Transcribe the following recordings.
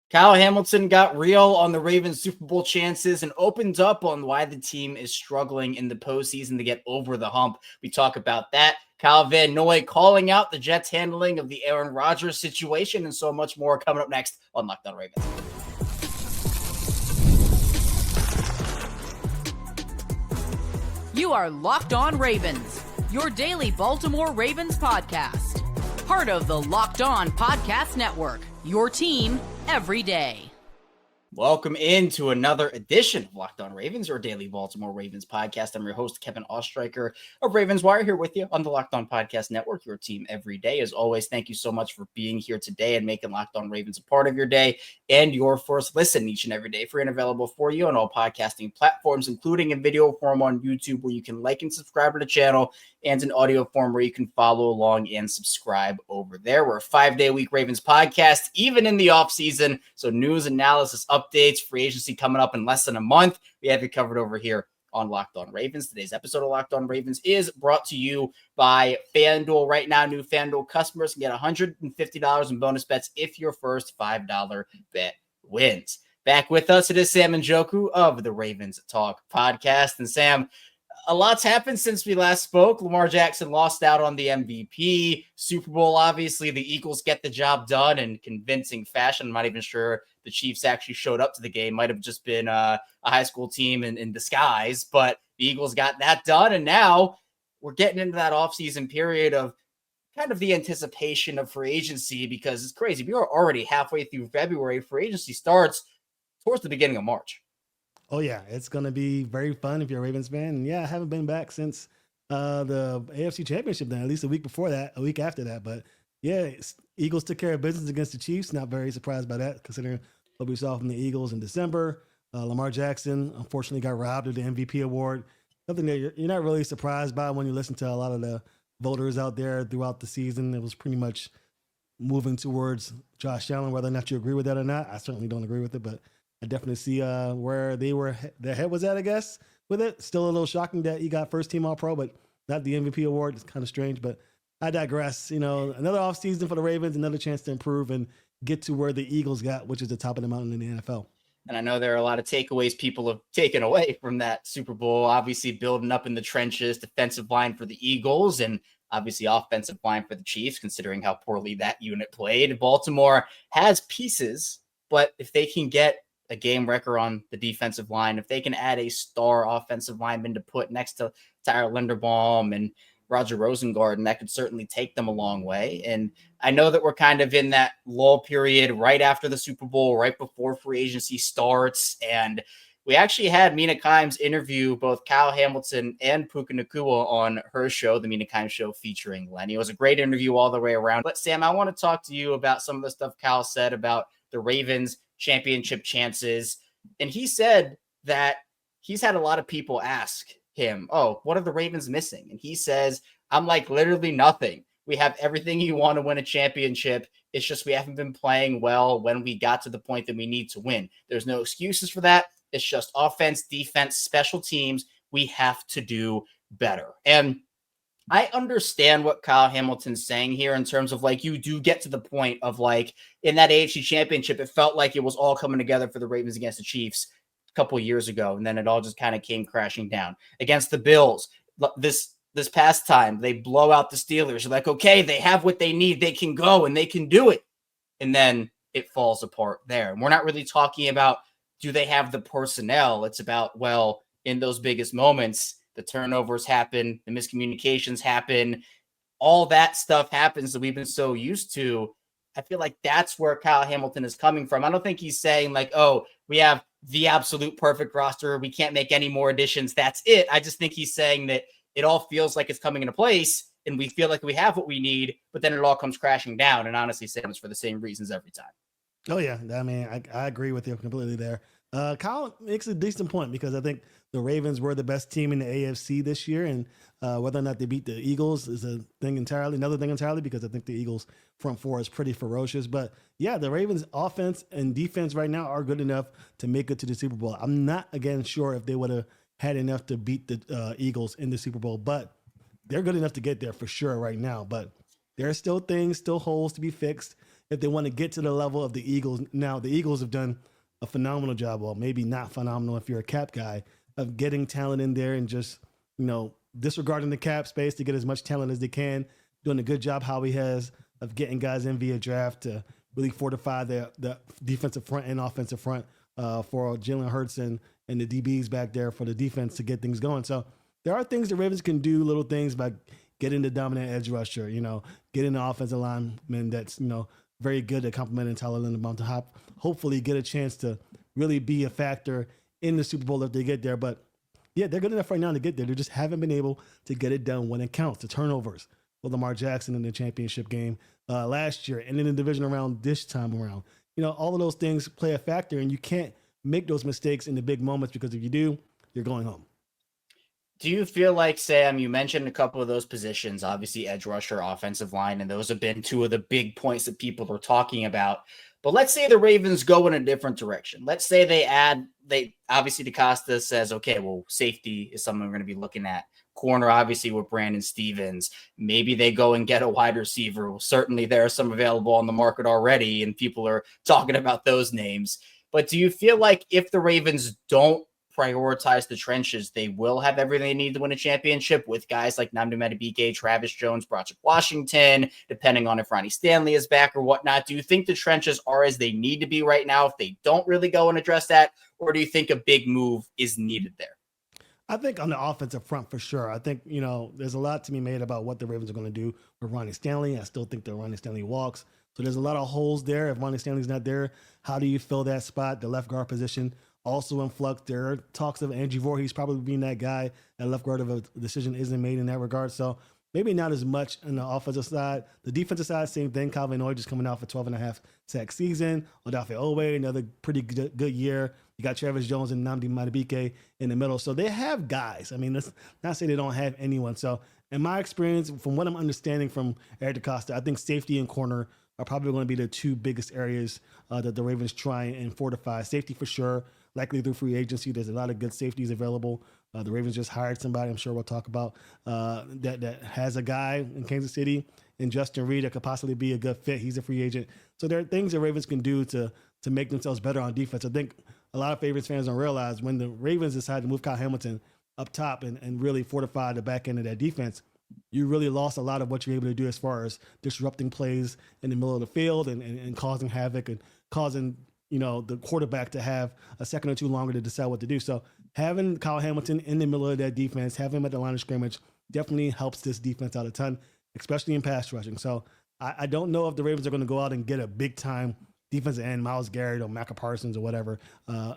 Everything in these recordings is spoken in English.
Kyle Hamilton got real on the Ravens Super Bowl chances and opened up on why the team is struggling in the postseason to get over the hump. We talk about that. Kyle Van Noy calling out the Jets' handling of the Aaron Rodgers situation and so much more coming up next on Locked On Ravens. You are Locked On Ravens, your daily Baltimore Ravens podcast. Part of the Locked On Podcast Network, your team every day. Welcome into another edition of Locked On Ravens, your daily Baltimore Ravens podcast. I'm your host, Kevin Oestreicher of Ravens Wire, here with you on the Locked On Podcast Network, your team every day. As always, thank you so much for being here today and making Locked On Ravens a part of your day and your first listen each and every day, free and available for you on all podcasting platforms, including in video form on YouTube, where you can like and subscribe to the channel, and in audio form where you can follow along and subscribe over there. We're a 5-day-a-week Ravens podcast, even in the offseason. So news, analysis, updates, free agency coming up in less than a month. We have it covered over here on Locked On Ravens. Today's episode of Locked On Ravens is brought to you by FanDuel. Right now, new FanDuel customers can get $150 in bonus bets if your first $5 bet wins. Back with us, it is Sam Njoku of the Ravens Talk podcast. And Sam, a lot's happened since we last spoke. Lamar Jackson lost out on the MVP. Super Bowl, obviously, the Eagles get the job done in convincing fashion. I'm not even sure the Chiefs actually showed up to the game. Might have just been a high school team in disguise, but the Eagles got that done. And now we're getting into that offseason period of kind of the anticipation of free agency, because it's crazy. We are already halfway through February. Free agency starts towards the beginning of March. Oh, yeah, it's going to be very fun if you're a Ravens fan. And, yeah, I haven't been back since the AFC Championship then, at least a week after that. But, yeah, Eagles took care of business against the Chiefs. Not very surprised by that, considering what we saw from the Eagles in December. Lamar Jackson, unfortunately, got robbed of the MVP award. Something that you're not really surprised by when you listen to a lot of the voters out there throughout the season. It was pretty much moving towards Josh Allen, whether or not you agree with that or not. I certainly don't agree with it, but I definitely see where their head was at, I guess, with it. Still a little shocking that he got first team All-Pro, but not the MVP award. It's kind of strange, but I digress. You know, another offseason for the Ravens, another chance to improve and get to where the Eagles got, which is the top of the mountain in the NFL. And I know there are a lot of takeaways people have taken away from that Super Bowl, obviously building up in the trenches, defensive line for the Eagles, and obviously offensive line for the Chiefs, considering how poorly that unit played. Baltimore has pieces, but if they can get a game wrecker on the defensive line, if they can add a star offensive lineman to put next to Tyler Linderbaum and Roger Rosengarten, that could certainly take them a long way. And I know that we're kind of in that lull period right after the Super Bowl, right before free agency starts. And we actually had Mina Kimes interview both Kyle Hamilton and Puka Nacua on her show, the Mina Kimes Show, featuring Lenny. It was a great interview all the way around. But Sam, I want to talk to you about some of the stuff Kyle said about the Ravens championship chances. And he said that he's had a lot of people ask him, oh, what are the Ravens missing? And he says, I'm like literally nothing. We have everything you want to win a championship. It's just we haven't been playing well when we got to the point that we need to win. There's no excuses for that. It's just offense, defense, special teams. We have to do better. And I understand what Kyle Hamilton's saying here in terms of like, you do get to the point of like in that AFC championship, it felt like it was all coming together for the Ravens against the Chiefs a couple of years ago. And then it all just kind of came crashing down against the Bills. This past time, they blow out the Steelers. You're like, okay, they have what they need. They can go and they can do it. And then it falls apart there. And we're not really talking about, do they have the personnel? It's about, well, in those biggest moments, the turnovers happen, the miscommunications happen, all that stuff happens that we've been so used to. I feel like that's where Kyle Hamilton is coming from. I don't think he's saying like, oh, we have the absolute perfect roster. We can't make any more additions. That's it. I just think he's saying that it all feels like it's coming into place and we feel like we have what we need, but then it all comes crashing down. And honestly, Sam, it's for the same reasons every time. Oh, yeah. I mean, I agree with you completely there. Kyle makes a decent point because I think the Ravens were the best team in the AFC this year, and whether or not they beat the Eagles is another thing entirely, because I think the Eagles front four is pretty ferocious. But yeah, the Ravens offense and defense right now are good enough to make it to the Super Bowl. I'm not, again, sure if they would have had enough to beat the Eagles in the Super Bowl, but they're good enough to get there for sure right now. But there are still holes to be fixed. if they want to get to the level of the Eagles. Now, the Eagles have done a phenomenal job. Well, maybe not phenomenal if you're a cap guy, of getting talent in there and just, disregarding the cap space to get as much talent as they can, doing a good job how he has of getting guys in via draft to really fortify the defensive front and offensive front for Jalen Hurts and the DBs back there for the defense to get things going. So there are things the Ravens can do, little things by getting the dominant edge rusher, getting the offensive lineman that's, very good at complementing Tyler Linderbaum to hopefully get a chance to really be a factor in the Super Bowl if they get there. But yeah, they're good enough right now to get there. They just haven't been able to get it done when it counts. The turnovers for Lamar Jackson in the championship game last year and in the division round this time around. All of those things play a factor, and you can't make those mistakes in the big moments, because if you do, you're going home. Do you feel like, Sam, you mentioned a couple of those positions, obviously edge rusher, offensive line, and those have been two of the big points that people are talking about. But let's say the Ravens go in a different direction. Let's say they obviously DeCosta says, okay, well, safety is something we're going to be looking at. Corner, obviously, with Brandon Stevens. Maybe they go and get a wide receiver. Well, certainly there are some available on the market already, and people are talking about those names. But do you feel like if the Ravens don't prioritize the trenches, they will have everything they need to win a championship with guys like Nnamdi Madubuike, Travis Jones, Broderick Washington, depending on if Ronnie Stanley is back or whatnot? Do you think the trenches are as they need to be right now if they don't really go and address that? Or do you think a big move is needed there? I think on the offensive front, for sure. I think, there's a lot to be made about what the Ravens are going to do with Ronnie Stanley. I still think that Ronnie Stanley walks. So there's a lot of holes there. If Ronnie Stanley's not there, how do you fill that spot? The left guard position also in flux. There are talks of Andrew Voorhees probably being that guy at left guard if a decision isn't made in that regard. So maybe not as much on the offensive side. The defensive side, same thing. Calvin Oy just coming off a 12.5 sack season. Odafe Owe, another pretty good year. You got Travis Jones and Nnamdi Madubuike in the middle. So they have guys. I mean, let's not say they don't have anyone. So in my experience, from what I'm understanding from Eric DeCosta, I think safety and corner are probably going to be the two biggest areas that the Ravens try and fortify. Safety for sure, likely through free agency. There's a lot of good safeties available. The Ravens just hired somebody, I'm sure we'll talk about, that has a guy in Kansas City, and Justin Reed, that could possibly be a good fit. He's a free agent. So there are things that Ravens can do to make themselves better on defense. I think a lot of Ravens fans don't realize when the Ravens decided to move Kyle Hamilton up top and really fortify the back end of that defense, you really lost a lot of what you're able to do as far as disrupting plays in the middle of the field and causing havoc and causing, the quarterback to have a second or two longer to decide what to do. So having Kyle Hamilton in the middle of that defense, having him at the line of scrimmage, definitely helps this defense out a ton, especially in pass rushing. So I don't know if the Ravens are going to go out and get a big-time defensive end, Myles Garrett or Micah Parsons or whatever,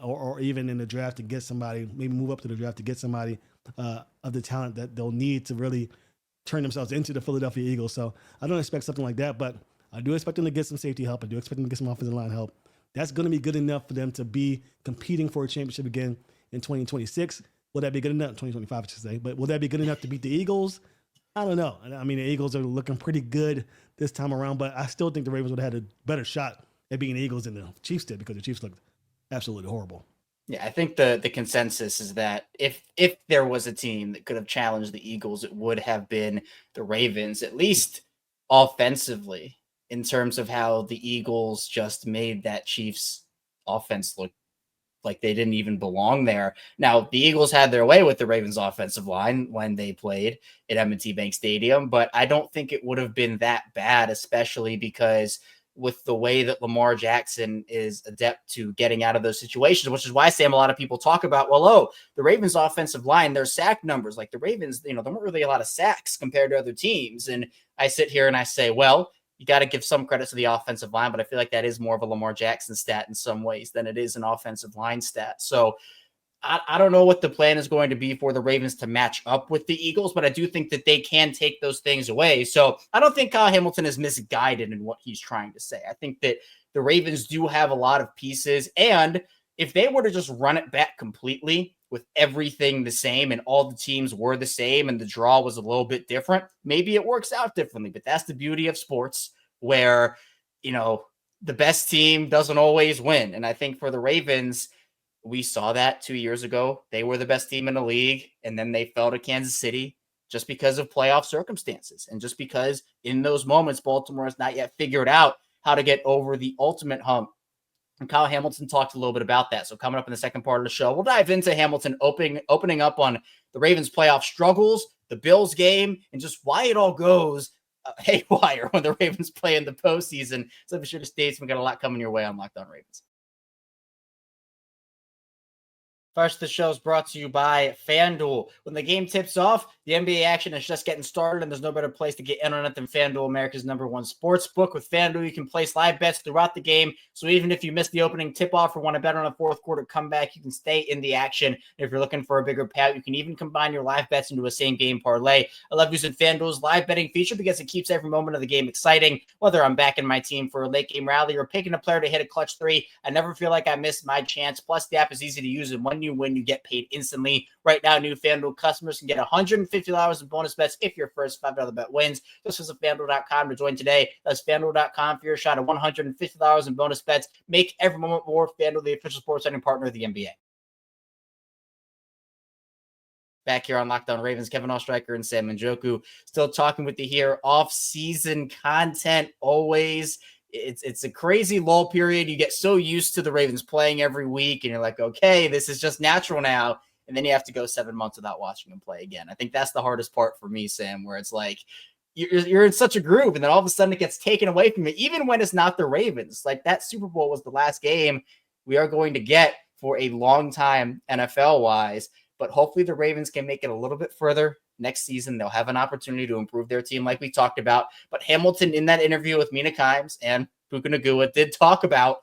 or even in the draft to get somebody, maybe move up to the draft to get somebody of the talent that they'll need to really turn themselves into the Philadelphia Eagles. So I don't expect something like that, but I do expect them to get some safety help. I do expect them to get some offensive line help. That's going to be good enough for them to be competing for a championship again in 2026. Will that be good enough? 2025, I should say. But will that be good enough to beat the Eagles? I don't know. I mean, the Eagles are looking pretty good this time around, but I still think the Ravens would have had a better shot at beating the Eagles than the Chiefs did, because the Chiefs looked absolutely horrible. Yeah, I think the consensus is that if there was a team that could have challenged the Eagles, it would have been the Ravens, at least offensively, in terms of how the Eagles just made that Chiefs offense look like they didn't even belong there. Now, the Eagles had their way with the Ravens offensive line when they played at M&T Bank Stadium, but I don't think it would have been that bad, especially because with the way that Lamar Jackson is adept to getting out of those situations, which is why, Sam, a lot of people talk about, the Ravens offensive line, their sack numbers, like the Ravens, there weren't really a lot of sacks compared to other teams. And I sit here and I say, you got to give some credit to the offensive line, but I feel like that is more of a Lamar Jackson stat in some ways than it is an offensive line stat. So I don't know what the plan is going to be for the Ravens to match up with the Eagles, but I do think that they can take those things away. So I don't think Kyle Hamilton is misguided in what he's trying to say. I think that the Ravens do have a lot of pieces, and if they were to just run it back completely with everything the same and all the teams were the same and the draw was a little bit different, maybe it works out differently. But that's the beauty of sports, where, the best team doesn't always win. And I think for the Ravens, we saw that 2 years ago. They were the best team in the league, and then they fell to Kansas City just because of playoff circumstances. And just because in those moments, Baltimore has not yet figured out how to get over the ultimate hump. And Kyle Hamilton talked a little bit about that. So coming up in the second part of the show, we'll dive into Hamilton opening up on the Ravens playoff struggles, the Bills game, and just why it all goes haywire when the Ravens play in the postseason. So be sure to stay tuned. We got a lot coming your way on Locked On Ravens. First, the show is brought to you by FanDuel. When the game tips off, the NBA action is just getting started, and there's no better place to get in on it than FanDuel, America's #1 sports book. With FanDuel, you can place live bets throughout the game, so even if you miss the opening tip-off or want to bet on a fourth quarter comeback, you can stay in the action. And if you're looking for a bigger payout, you can even combine your live bets into a same-game parlay. I love using FanDuel's live betting feature because it keeps every moment of the game exciting. Whether I'm backing my team for a late-game rally or picking a player to hit a clutch three, I never feel like I missed my chance. Plus, the app is easy to use, and when you win, you get paid instantly. Right now, new FanDuel customers can get $150 in bonus bets if your first $5 bet wins. Just visit FanDuel.com to join today. That's FanDuel.com for your shot at $150 in bonus bets. Make every moment more. FanDuel, the official sports betting partner of the NBA. Back here on Locked On Ravens, Kevin Oestreicher and Sam Njoku still talking with you here. Off-season content always. It's a crazy lull period. You get so used to the Ravens playing every week, and you're like, okay, this is just natural now. And then you have to go 7 months without watching them play again. I think that's the hardest part for me, Sam, where it's like you're in such a groove, and then all of a sudden it gets taken away from you, even when it's not the Ravens. Like that Super Bowl was the last game we are going to get for a long time NFL-wise. But hopefully the Ravens can make it a little bit further next season. They'll have an opportunity to improve their team like we talked about. But Hamilton, in that interview with Mina and Puka Nacua, did talk about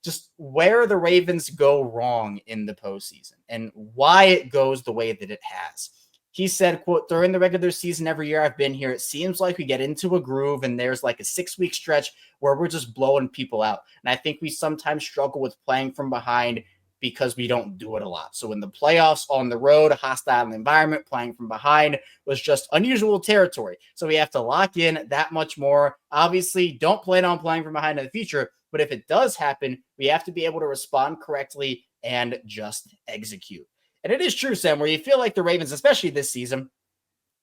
just where the Ravens go wrong in the postseason and why it goes the way that it has. He said, quote, during the regular season every year I've been here, it seems like we get into a groove and there's like a 6-week stretch where we're just blowing people out. And I think we sometimes struggle with playing from behind because we don't do it a lot. So in the playoffs, on the road, a hostile environment, playing from behind was just unusual territory. So we have to lock in that much more. Obviously, don't plan on playing from behind in the future, but if it does happen, we have to be able to respond correctly and just execute. And it is true, Sam, where you feel like the Ravens, especially this season,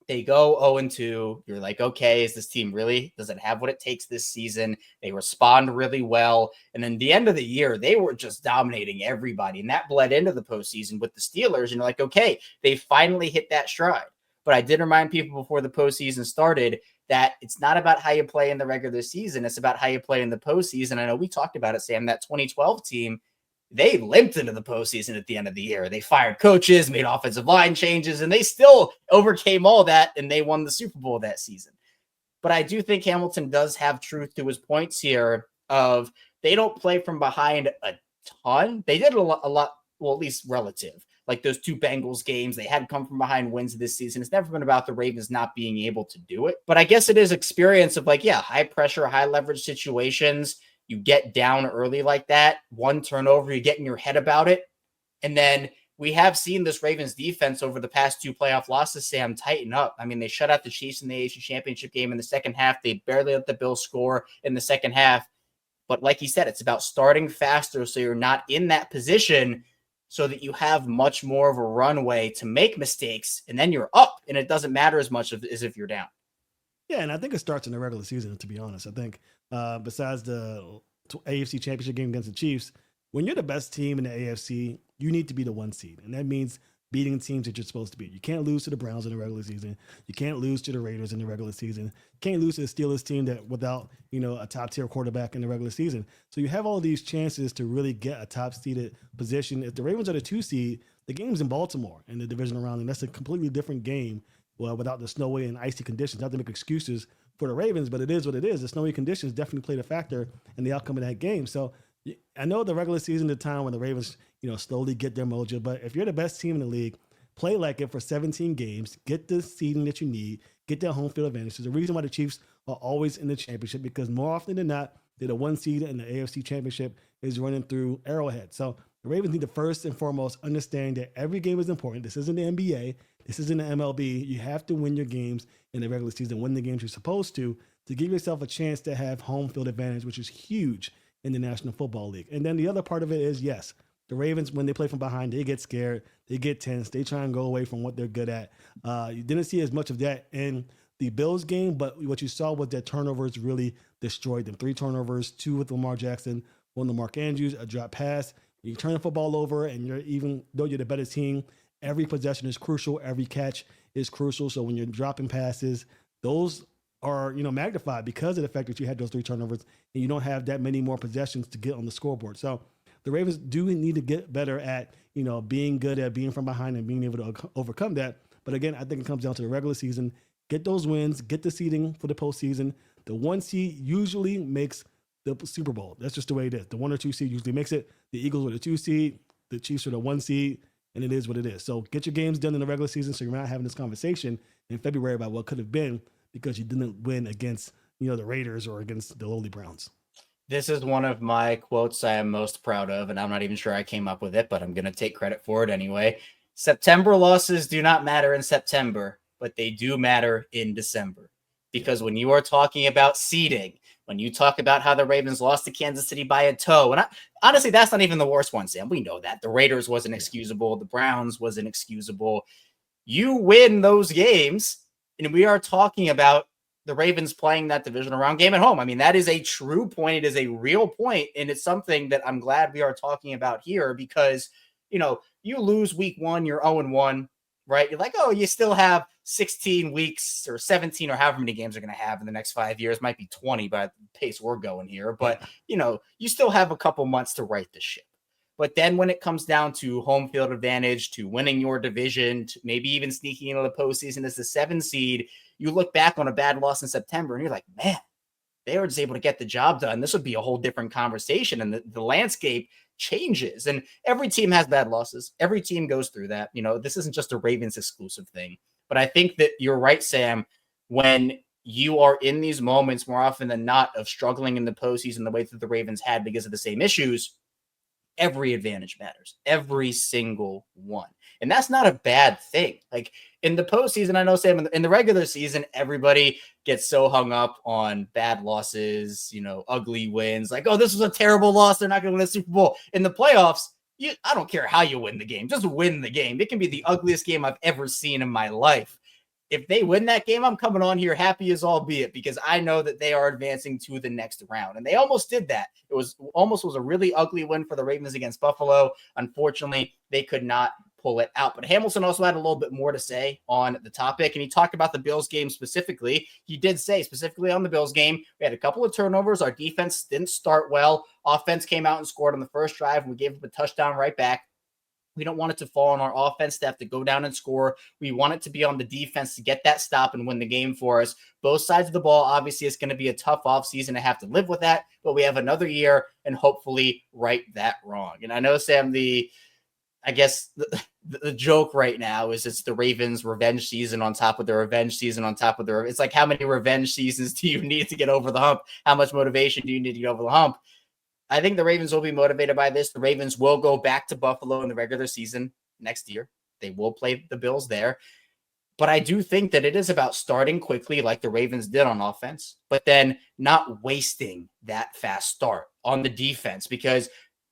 they go 0-2. You're like, okay, is this team does it have what it takes this season? They respond really well. And then the end of the year, they were just dominating everybody. And that bled into the postseason with the Steelers. And you're like, okay, they finally hit that stride. But I did remind people before the postseason started that it's not about how you play in the regular season. It's about how you play in the postseason. I know we talked about it, Sam, that 2012 team, they limped into the postseason at the end of the year. They fired coaches, made offensive line changes, and they still overcame all that, and they won the Super Bowl that season. But I do think Hamilton does have truth to his points here of they don't play from behind a ton. They did a lot, well, at least relative. Like those 2 Bengals games, they had come from behind wins this season. It's never been about the Ravens not being able to do it. But I guess it is experience of like, yeah, high pressure, high leverage situations. You get down early like that, 1 turnover, you get in your head about it. And then we have seen this Ravens defense over the past 2 playoff losses, Sam, tighten up. I mean, they shut out the Chiefs in the AFC Championship game in the second half. They barely let the Bills score in the second half. But like he said, it's about starting faster so you're not in that position so that you have much more of a runway to make mistakes. And then you're up, and it doesn't matter as much as if you're down. Yeah, and I think it starts in the regular season, to be honest. I think besides the AFC Championship game against the Chiefs, when you're the best team in the AFC, you need to be the 1 seed. And that means beating teams that you're supposed to beat. You can't lose to the Browns in the regular season. You can't lose to the Raiders in the regular season. You can't lose to the Steelers team that without, a top-tier quarterback in the regular season. So you have all these chances to really get a top-seeded position. If the Ravens are the 2 seed, the game's in Baltimore in the divisional round, and that's a completely different game. Well, without the snowy and icy conditions. Not to make excuses for the Ravens, but it is what it is. The snowy conditions definitely played a factor in the outcome of that game. So I know the regular season, the time when the Ravens, slowly get their mojo. But if you're the best team in the league, play like it for 17 games, get the seeding that you need, get that home field advantage. There's a reason why the Chiefs are always in the championship, because more often than not, they're the 1 seed and the AFC Championship is running through Arrowhead. So the Ravens need to first and foremost understand that every game is important. This isn't the NBA. This isn't the MLB. You have to win your games in the regular season, win the games you're supposed to give yourself a chance to have home field advantage, which is huge in the National Football League. And then the other part of it is, yes, the Ravens, when they play from behind, they get scared, they get tense, they try and go away from what they're good at. You didn't see as much of that in the Bills game, but what you saw was that turnovers really destroyed them. 3 turnovers, 2 with Lamar Jackson, 1 to Mark Andrews, a drop pass. You turn the football over, and even though you're the better team, every possession is crucial. Every catch is crucial. So when you're dropping passes, those are, magnified because of the fact that you had those 3 turnovers and you don't have that many more possessions to get on the scoreboard. So the Ravens do need to get better at, being good at being from behind and being able to overcome that. But again, I think it comes down to the regular season. Get those wins, get the seeding for the postseason. The 1 seed usually makes the Super Bowl. That's just the way it is. The 1 or 2 seed usually makes it. The Eagles were the 2 seed, the Chiefs are the 1 seed, and it is what it is. So get your games done in the regular season so you're not having this conversation in February about what could have been because you didn't win against, the Raiders or against the lowly Browns. This is one of my quotes I am most proud of, and I'm not even sure I came up with it, but I'm going to take credit for it anyway. September losses do not matter in September, but they do matter in December. Because when you are talking about seeding, when you talk about how the Ravens lost to Kansas City by a toe, and honestly, that's not even the worst one, Sam. We know that. The Raiders wasn't excusable. The Browns wasn't excusable. You win those games, and we are talking about the Ravens playing that divisional round game at home. I mean, that is a true point. It is a real point, and it's something that I'm glad we are talking about here because, you lose week 1, you're 0-1, right? You're like, oh, you still have 16 weeks or 17 or however many games they're going to have in the next 5 years. Might be 20 by the pace we're going here. But, you still have a couple months to right the ship. But then when it comes down to home field advantage, to winning your division, to maybe even sneaking into the postseason as the 7 seed, you look back on a bad loss in September and you're like, man, they were just able to get the job done. This would be a whole different conversation. And the landscape changes. And every team has bad losses. Every team goes through that. This isn't just a Ravens exclusive thing. But I think that you're right, Sam, when you are in these moments more often than not of struggling in the postseason the way that the Ravens had because of the same issues, every advantage matters, every single one. And that's not a bad thing. Like in the postseason, I know, Sam, in the regular season, everybody gets so hung up on bad losses, ugly wins. Like, oh, this was a terrible loss. They're not going to win the Super Bowl. In the playoffs, I don't care how you win the game. Just win the game. It can be the ugliest game I've ever seen in my life. If they win that game, I'm coming on here happy as all be it because I know that they are advancing to the next round. And they almost did that. It was a really ugly win for the Ravens against Buffalo. Unfortunately, they could not pull it out. But Hamilton also had a little bit more to say on the topic, and he talked about the Bills game specifically. He did say specifically on the Bills game, we had a couple of turnovers. Our defense didn't start well. Offense came out and scored on the first drive, and we gave up a touchdown right back. We don't want it to fall on our offense to have to go down and score. We want it to be on the defense to get that stop and win the game for us. Both sides of the ball, obviously, it's going to be a tough offseason to have to live with that, but we have another year and hopefully right that wrong. And I know, Sam, the joke right now is it's the Ravens revenge season on top of the revenge season on top of the. It's like, how many revenge seasons do you need to get over the hump? How much motivation do you need to get over the hump? I think the Ravens will be motivated by this. The Ravens will go back to Buffalo in the regular season next year. They will play the Bills there. But I do think that it is about starting quickly like the Ravens did on offense, but then not wasting that fast start on the defense because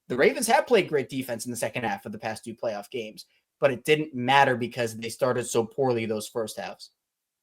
the Ravens have played great defense in the second half of the past 2 playoff games, but it didn't matter because they started so poorly those first halves.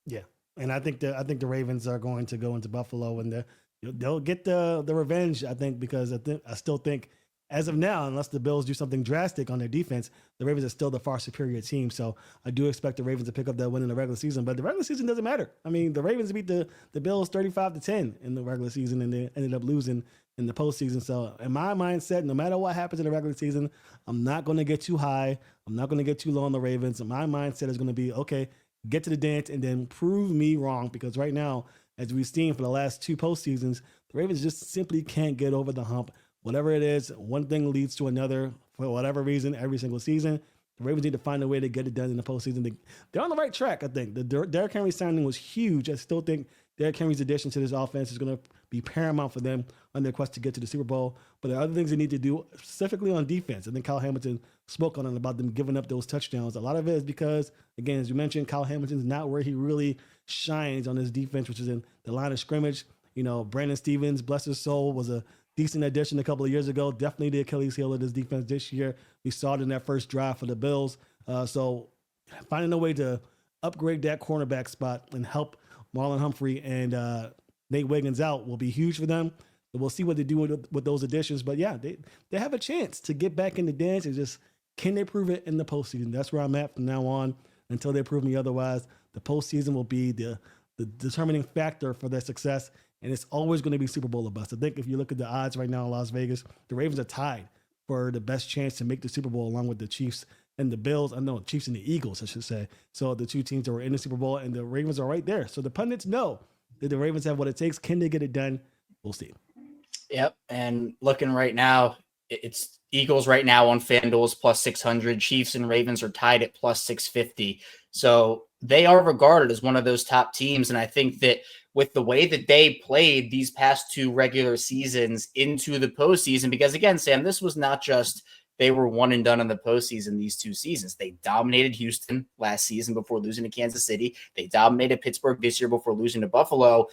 Yeah. And I think the Ravens are going to go into Buffalo and they'll get the revenge, I think, because I still think as of now, unless the Bills do something drastic on their defense, the Ravens are still the far superior team. So I do expect the Ravens to pick up that win in the regular season, but the regular season doesn't matter. I mean, the Ravens beat the Bills 35-10 in the regular season and they ended up losing in the postseason. So in my mindset, no matter what happens in the regular season, I'm not going to get too high. I'm not going to get too low on the Ravens. And my mindset is going to be, okay, get to the dance and then prove me wrong. Because right now, as we've seen for the last 2 postseasons, the Ravens just simply can't get over the hump. Whatever it is, one thing leads to another for whatever reason every single season. The Ravens need to find a way to get it done in the postseason. They're on the right track, I think. The Derrick Henry signing was huge. I still think Derrick Henry's addition to this offense is going to be paramount for them on their quest to get to the Super Bowl. But there are other things they need to do, specifically on defense. I think Kyle Hamilton spoke on it about them giving up those touchdowns. A lot of it is because, again, as you mentioned, Kyle Hamilton's not where he really shines on his defense, which is in the line of scrimmage. Brandon Stevens, bless his soul, was a decent addition a couple of years ago. Definitely the Achilles heel of this defense this year. We saw it in that first drive for the Bills. So finding a way to upgrade that cornerback spot and help Marlon Humphrey and Nate Wiggins out will be huge for them. So we'll see what they do with those additions. But yeah, they have a chance to get back in the dance. It's just, can they prove it in the postseason? That's where I'm at from now on until they prove me otherwise. The postseason will be the determining factor for their success. And it's always going to be Super Bowl or bust. I think if you look at the odds right now in Las Vegas, the Ravens are tied for the best chance to make the Super Bowl along with the Chiefs and the Bills. I know Chiefs and the Eagles, I should say. So the two teams that were in the Super Bowl, and the Ravens are right there. So the pundits know that the Ravens have what it takes. Can they get it done? We'll see. Yep. And looking right now, it's Eagles right now on FanDuel is plus 600. Chiefs and Ravens are tied at plus 650. So they are regarded as one of those top teams. And I think that with the way that they played these past two regular seasons into the postseason, because again, Sam, this was not just they were one and done in the postseason these two seasons. They dominated Houston last season before losing to Kansas City. They dominated Pittsburgh this year before losing to Buffalo.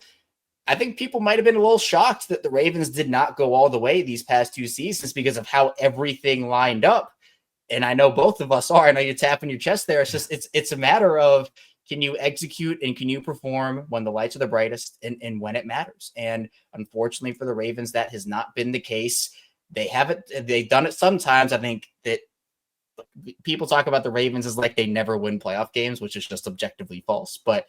I think people might have been a little shocked that the Ravens did not go all the way these past two seasons because of how everything lined up. And I know both of us are. I know you're tapping your chest there. It's just it's a matter of, can you execute and can you perform when the lights are the brightest and when it matters? And unfortunately for the Ravens, that has not been the case. They've done it sometimes. I think that people talk about the Ravens as like they never win playoff games, which is just objectively false. But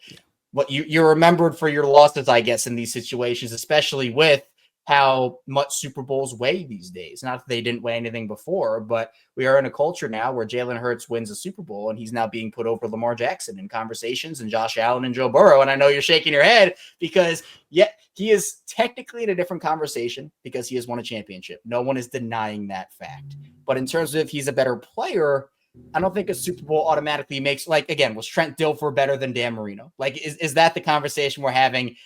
what you're remembered for your losses, I guess, in these situations, especially with how much Super Bowls weigh these days. Not that they didn't weigh anything before, but we are in a culture now where Jalen Hurts wins a Super Bowl and he's now being put over Lamar Jackson in conversations and Josh Allen and Joe Burrow. And I know you're shaking your head because he is technically in a different conversation because he has won a championship. No one is denying that fact. But in terms of if he's a better player, I don't think a Super Bowl automatically makes, like, again, was Trent Dilfer better than Dan Marino? Like, is that the conversation we're having?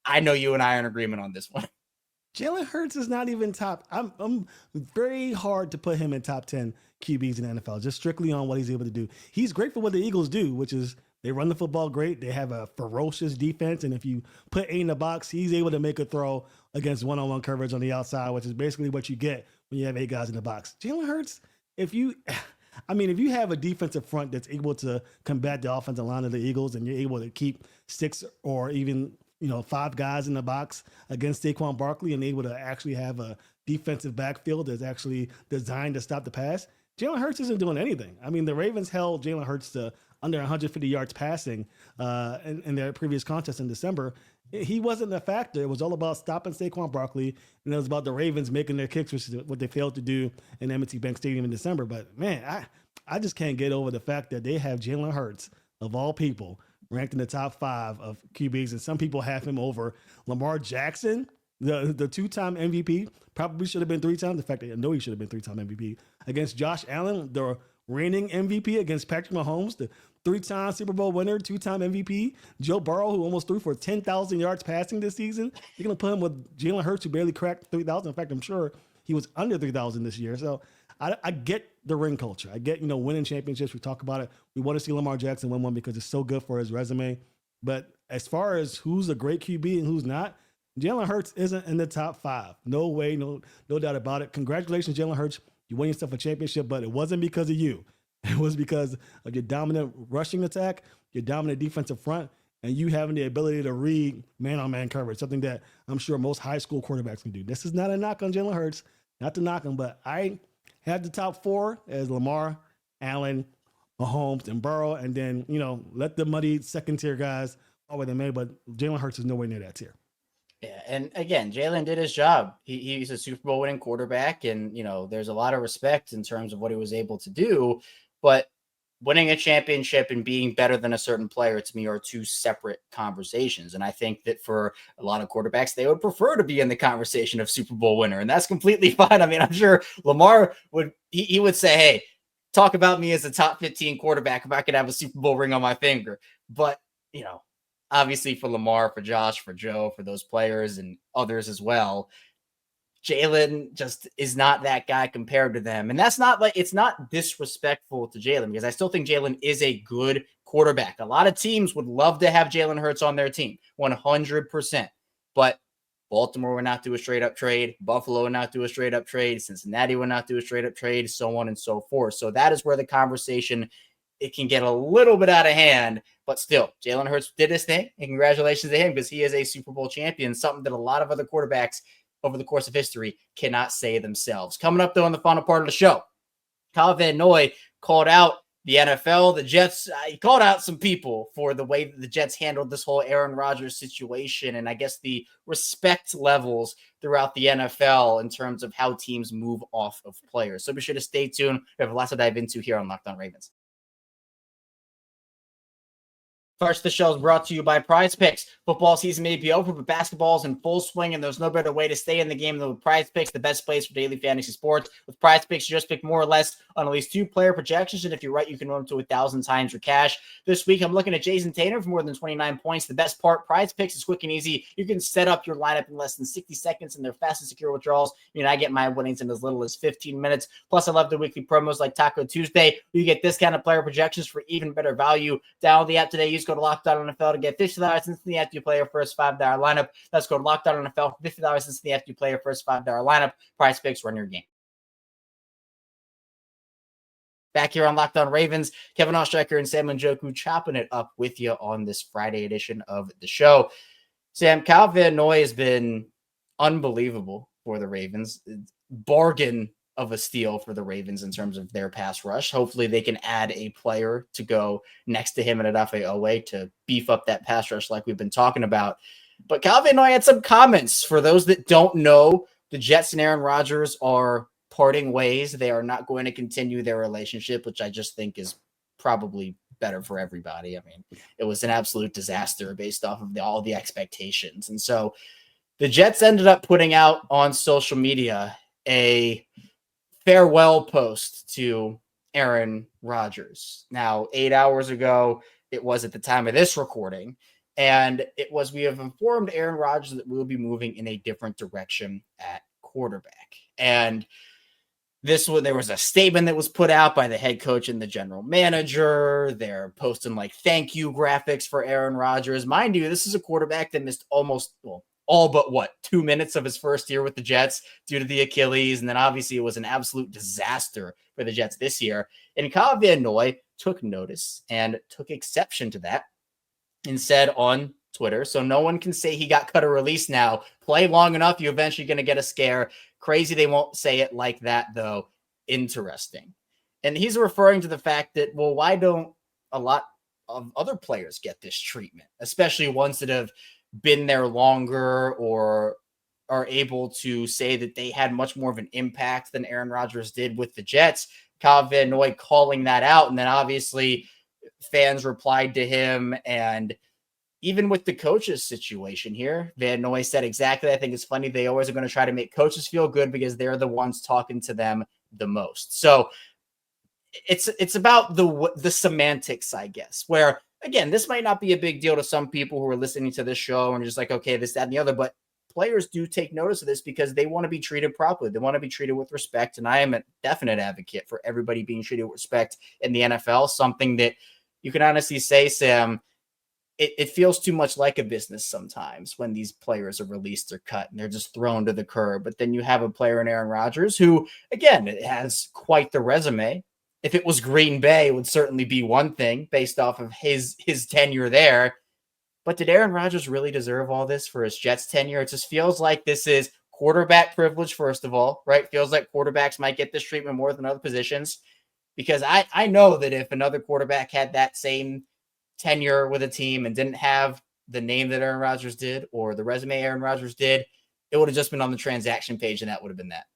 I know you and I are in agreement on this one. Jalen Hurts is not even top. I'm very hard to put him in top 10 QBs in the NFL, just strictly on what he's able to do. He's great for what the Eagles do, which is they run the football great. They have a ferocious defense. And if you put A in the box, he's able to make a throw against one-on-one coverage on the outside, which is basically what you get when you have 8 guys in the box. Jalen Hurts, if you have a defensive front that's able to combat the offensive line of the Eagles and you're able to keep 6 or even 5 guys in the box against Saquon Barkley and able to actually have a defensive backfield that's actually designed to stop the pass, Jalen Hurts isn't doing anything. I mean, the Ravens held Jalen Hurts to under 150 yards passing in their previous contest in December. He wasn't a factor. It was all about stopping Saquon Barkley, and it was about the Ravens making their kicks, which is what they failed to do in M&T Bank Stadium in December. But, man, I just can't get over the fact that they have Jalen Hurts, of all people, ranked in the top 5 of QBs, and some people have him over Lamar Jackson, the 2-time MVP, probably should have been 3 times. In fact, I know he should have been 3-time MVP, against Josh Allen, the reigning MVP, against Patrick Mahomes, the 3-time Super Bowl winner, 2-time MVP, Joe Burrow, who almost threw for 10,000 yards passing this season. You're going to put him with Jalen Hurts, who barely cracked 3,000. In fact, I'm sure he was under 3,000 this year. So I get the ring culture. I get, winning championships. We talk about it. We want to see Lamar Jackson win one because it's so good for his resume. But as far as who's a great QB and who's not, Jalen Hurts isn't in the top 5. No way, no doubt about it. Congratulations, Jalen Hurts. You won yourself a championship, but it wasn't because of you. It was because of your dominant rushing attack, your dominant defensive front, and you having the ability to read man-on-man coverage, something that I'm sure most high school quarterbacks can do. This is not a knock on Jalen Hurts, not to knock him, but I have the top 4 as Lamar, Allen, Mahomes, and Burrow, and then, let the muddy second-tier guys all where they may, but Jalen Hurts is nowhere near that tier. Yeah, and again, Jalen did his job. He's a Super Bowl winning quarterback, and, there's a lot of respect in terms of what he was able to do, but winning a championship and being better than a certain player, to me, are 2 separate conversations. And I think that for a lot of quarterbacks, they would prefer to be in the conversation of Super Bowl winner. And that's completely fine. I mean, I'm sure Lamar would say, hey, talk about me as a top 15 quarterback if I could have a Super Bowl ring on my finger. But, obviously for Lamar, for Josh, for Joe, for those players and others as well, Jalen just is not that guy compared to them. And that's not it's not disrespectful to Jalen, because I still think Jalen is a good quarterback. A lot of teams would love to have Jalen Hurts on their team, 100%. But Baltimore would not do a straight up trade. Buffalo would not do a straight up trade. Cincinnati would not do a straight up trade, so on and so forth. So that is where the conversation it can get a little bit out of hand. But still, Jalen Hurts did his thing, and congratulations to him because he is a Super Bowl champion, something that a lot of other quarterbacks over the course of history cannot say themselves. Coming up, though, in the final part of the show, Kyle Van Noy called out the NFL, the Jets. He called out some people for the way that the Jets handled this whole Aaron Rodgers situation, and I guess the respect levels throughout the NFL in terms of how teams move off of players. So be sure to stay tuned. We have lots to dive into here on Locked On Ravens. First, the show is brought to you by PrizePicks. Football season may be over, but basketball is in full swing, and there's no better way to stay in the game than with PrizePicks, the best place for daily fantasy sports. With PrizePicks, you just pick more or less on at least 2 player projections, and if you're right, you can run up to 1,000 times your cash. This week, I'm looking at Jason Tatum for more than 29 points. The best part, PrizePicks is quick and easy. You can set up your lineup in less than 60 seconds, and they're fast and secure withdrawals. I get my winnings in as little as 15 minutes. Plus, I love the weekly promos like Taco Tuesday. You get discounted player projections for even better value. Download the app today. Use code LOCKEDON NFL to get $50 instantly after you play your first $5 lineup. That's code LOCKEDON NFL for $50 instantly after you play your first $5 lineup. PrizePicks, run your game. Back here on Locked On Ravens, Kevin Oestreicher and Sam Njoku chopping it up with you on this Friday edition of the show. Sam, Kyle Van Noy has been unbelievable for the Ravens. Bargain of a steal for the Ravens in terms of their pass rush. Hopefully they can add a player to go next to him in Odafe Owe to beef up that pass rush like we've been talking about. But Kyle Van Noy had some comments. For those that don't know, the Jets and Aaron Rodgers are parting ways. They are not going to continue their relationship, which I just think is probably better for everybody. I mean, it was an absolute disaster based off of all the expectations. And so the Jets ended up putting out on social media a farewell post to Aaron Rodgers. Now, 8 hours ago, it was at the time of this recording, and it was, we have informed Aaron Rodgers that we'll be moving in a different direction at quarterback. And there was a statement that was put out by the head coach and the general manager. They're posting like thank you graphics for Aaron Rodgers. Mind you, this is a quarterback that missed all but 2 minutes of his first year with the Jets due to the Achilles. And then obviously it was an absolute disaster for the Jets this year. And Kyle Van Noy took notice and took exception to that and said on Twitter, so no one can say he got cut or released now. Play long enough, you're eventually going to get a scare. Crazy they won't say it like that, though. Interesting. And he's referring to the fact that, well, why don't a lot of other players get this treatment, especially ones that have been there longer or are able to say that they had much more of an impact than Aaron Rodgers did with the Jets. Kyle Van Noy calling that out. And then obviously fans replied to him. And even with the coaches situation here, Van Noy said exactly, I think it's funny. They always are going to try to make coaches feel good because they're the ones talking to them the most. So it's about the semantics, I guess, where, again, this might not be a big deal to some people who are listening to this show and just like, okay, this, that, and the other, but players do take notice of this because they want to be treated properly. They want to be treated with respect. And I am a definite advocate for everybody being treated with respect in the NFL, something that you can honestly say, Sam, it feels too much like a business sometimes when these players are released or cut and they're just thrown to the curb. But then you have a player in Aaron Rodgers who, again, has quite the resume. If it was Green Bay, it would certainly be one thing based off of his tenure there. But did Aaron Rodgers really deserve all this for his Jets tenure? It just feels like this is quarterback privilege, first of all, right? Feels like quarterbacks might get this treatment more than other positions. Because I know that if another quarterback had that same tenure with a team and didn't have the name that Aaron Rodgers did or the resume Aaron Rodgers did, it would have just been on the transaction page and that would have been that.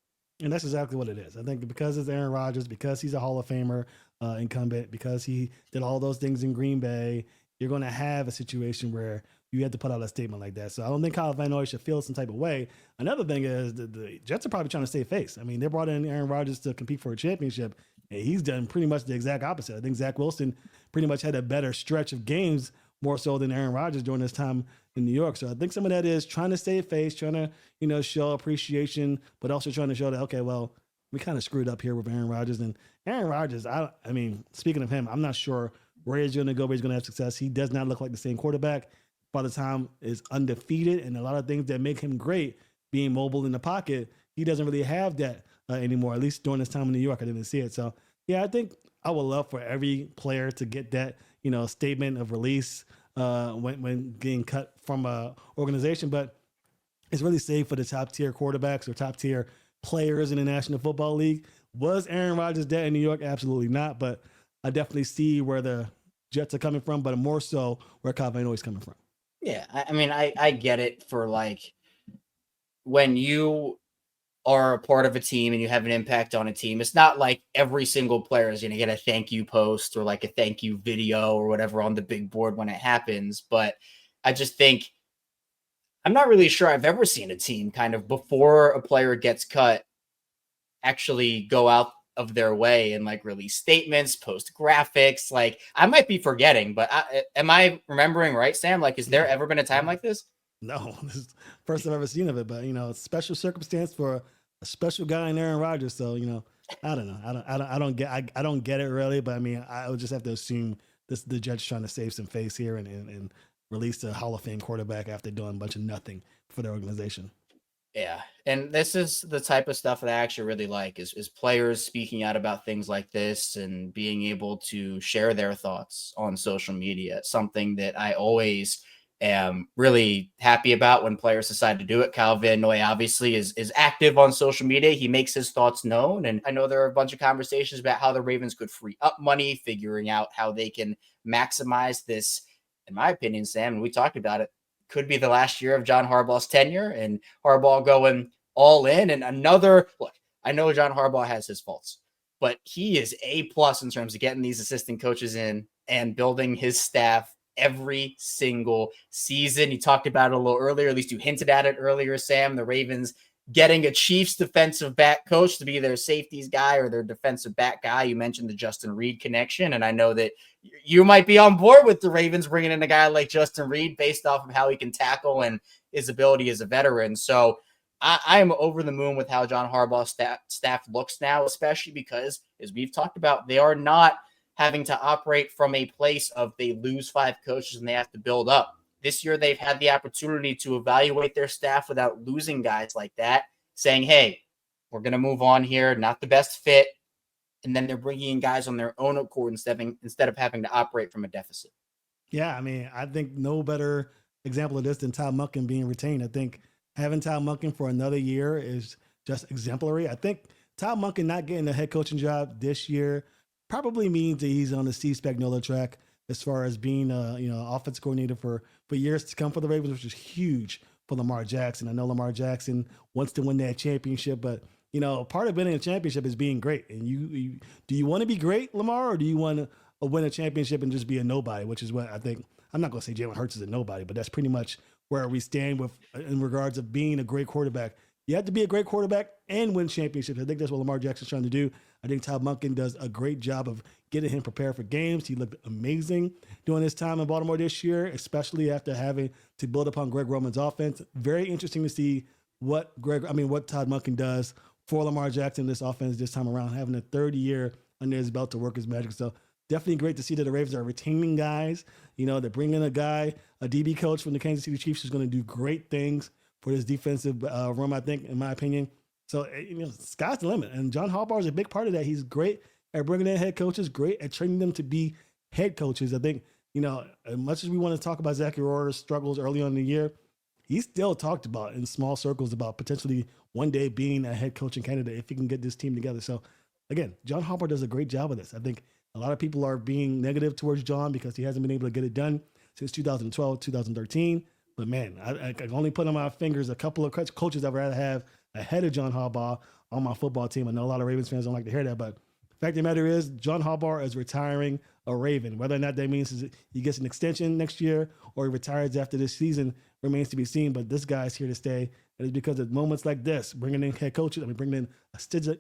And that's exactly what it is. I think because it's Aaron Rodgers, because he's a Hall of Famer incumbent, because he did all those things in Green Bay, you're going to have a situation where you have to put out a statement like that. So I don't think Kyle Van Noy should feel some type of way. Another thing is the Jets are probably trying to save face. I mean, they brought in Aaron Rodgers to compete for a championship, and he's done pretty much the exact opposite. I think Zach Wilson pretty much had a better stretch of games more so than Aaron Rodgers during his time in New York. So I think some of that is trying to save face, trying to, show appreciation, but also trying to show that, okay, well, we kind of screwed up here with Aaron Rodgers. And Aaron Rodgers, I mean, speaking of him, I'm not sure where he's going to go, where he's going to have success. He does not look like the same quarterback. Father Time is undefeated, and a lot of things that make him great, being mobile in the pocket, he doesn't really have that anymore, at least during his time in New York. I didn't see it. So, yeah, I think I would love for every player to get that, statement of release when getting cut from a organization. But it's really safe for the top tier quarterbacks or top tier players in the National Football League. Was Aaron Rodgers dead in New York? Absolutely not. But I definitely see where the Jets are coming from, but more so where Kyle Van Noy's coming from. Yeah, I mean, I get it for like when you are a part of a team and you have an impact on a team. It's not like every single player is going to get a thank you post or like a thank you video or whatever on the big board when it happens. But I just think I'm not really sure I've ever seen a team kind of before a player gets cut actually go out of their way and like release statements, post graphics. Like I might be forgetting, but am I remembering right, Sam? Like, is there ever been a time like this? No, this is the first I've ever seen of it, but special circumstance for a special guy in Aaron Rodgers. So, I don't know. I don't get it really, but I mean, I would just have to assume the Jets trying to save some face here and release a Hall of Fame quarterback after doing a bunch of nothing for their organization. Yeah. And this is the type of stuff that I actually really like is players speaking out about things like this and being able to share their thoughts on social media. It's something that I always am really happy about when players decide to do it. Kyle Van Noy obviously is active on social media. He makes his thoughts known. And I know there are a bunch of conversations about how the Ravens could free up money, figuring out how they can maximize this. In my opinion, Sam, and we talked about it, could be the last year of John Harbaugh's tenure and Harbaugh going all in. And another look, I know John Harbaugh has his faults, but he is A+ in terms of getting these assistant coaches in and building his staff every single season. You talked about it a little earlier, at least you hinted at it earlier, Sam, the Ravens getting a Chiefs defensive back coach to be their safeties guy or their defensive back guy. You mentioned the Justin Reed connection, and I know that you might be on board with the Ravens bringing in a guy like Justin Reed based off of how he can tackle and his ability as a veteran. So I am over the moon with how John Harbaugh's staff looks now, especially because, as we've talked about, they are not having to operate from a place of they lose 5 coaches and they have to build up. This year, they've had the opportunity to evaluate their staff without losing guys like that, saying, hey, we're going to move on here, not the best fit. And then they're bringing in guys on their own accord instead of having to operate from a deficit. Yeah, I mean, I think no better example of this than Todd Monken being retained. I think having Todd Monken for another year is just exemplary. I think Todd Monken not getting a head coaching job this year probably means that he's on the Steve Spagnuolo track as far as being offensive coordinator for years to come for the Ravens, which is huge for Lamar Jackson. I know Lamar Jackson wants to win that championship, but part of winning a championship is being great. And you do you want to be great, Lamar, or do you want to win a championship and just be a nobody, which is what I think. I'm not going to say Jalen Hurts is a nobody, but that's pretty much where we stand with in regards of being a great quarterback. You have to be a great quarterback and win championships. I think that's what Lamar Jackson's trying to do. I think Todd Monken does a great job of getting him prepared for games. He looked amazing during his time in Baltimore this year, especially after having to build upon Greg Roman's offense. Very interesting to see what Todd Monken does for Lamar Jackson this offense this time around, having a third year under his belt to work his magic. So definitely great to see that the Ravens are retaining guys. They're bringing a DB coach from the Kansas City Chiefs who's going to do great things for this defensive room, I think, in my opinion. So, sky's the limit. And John Harbaugh is a big part of that. He's great at bringing in head coaches, great at training them to be head coaches. I think, as much as we want to talk about Zachary Orr's struggles early on in the year, he still talked about in small circles about potentially one day being a head coaching candidate if he can get this team together. So, again, John Harbaugh does a great job of this. I think a lot of people are being negative towards John because he hasn't been able to get it done since 2012, 2013. But, man, I can only put on my fingers a couple of coaches I'd rather have ahead of John Harbaugh on my football team. I know a lot of Ravens fans don't like to hear that, but the fact of the matter is John Harbaugh is retiring a Raven. Whether or not that means he gets an extension next year or he retires after this season remains to be seen, but this guy's here to stay. And it's because of moments like this, bringing in head coaches, bringing in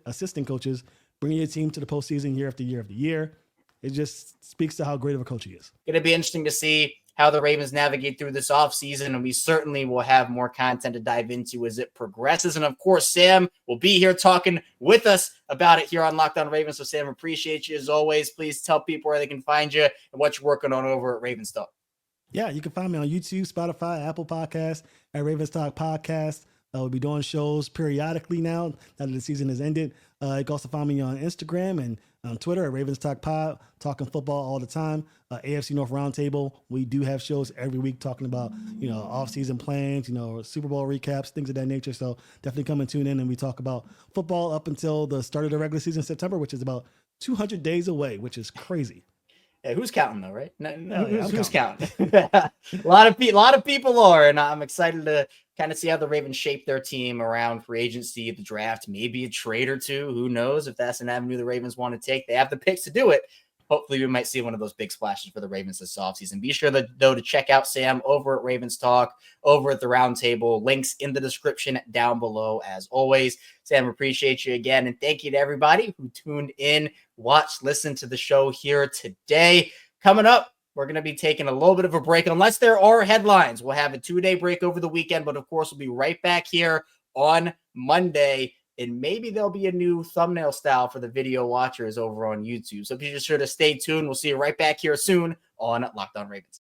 assistant coaches, bringing your team to the postseason year after year after year. It just speaks to how great of a coach he is. Going to be interesting to see how the Ravens navigate through this offseason, and we certainly will have more content to dive into as it progresses. And, of course, Sam will be here talking with us about it here on Locked On Ravens. So, Sam, appreciate you as always. Please tell people where they can find you and what you're working on over at Ravens Talk. Yeah, you can find me on YouTube, Spotify, Apple Podcasts, at Ravens Talk Podcast. We'll be doing shows periodically now that the season has ended. You can also find me on Instagram and on Twitter at Ravens Talk Pod, talking football all the time. AFC North Roundtable, we do have shows every week talking about, off-season plans, Super Bowl recaps, things of that nature. So definitely come and tune in, and we talk about football up until the start of the regular season in September, which is about 200 days away, which is crazy. Yeah, who's counting though, right? No, yeah, who's counting? A lot of people are, and I'm excited to kind of see how the Ravens shape their team around free agency, the draft, maybe a trade or two. Who knows if that's an avenue the Ravens want to take? They have the picks to do it. Hopefully, we might see one of those big splashes for the Ravens this offseason. Be sure, though, to check out Sam over at Ravens Talk, over at the Roundtable. Links in the description down below, as always. Sam, appreciate you again. And thank you to everybody who tuned in, watched, listened to the show here today. Coming up, we're going to be taking a little bit of a break. Unless there are headlines, we'll have a 2-day break over the weekend. But, of course, we'll be right back here on Monday. And maybe there'll be a new thumbnail style for the video watchers over on YouTube. So be sure to stay tuned. We'll see you right back here soon on Locked On Ravens.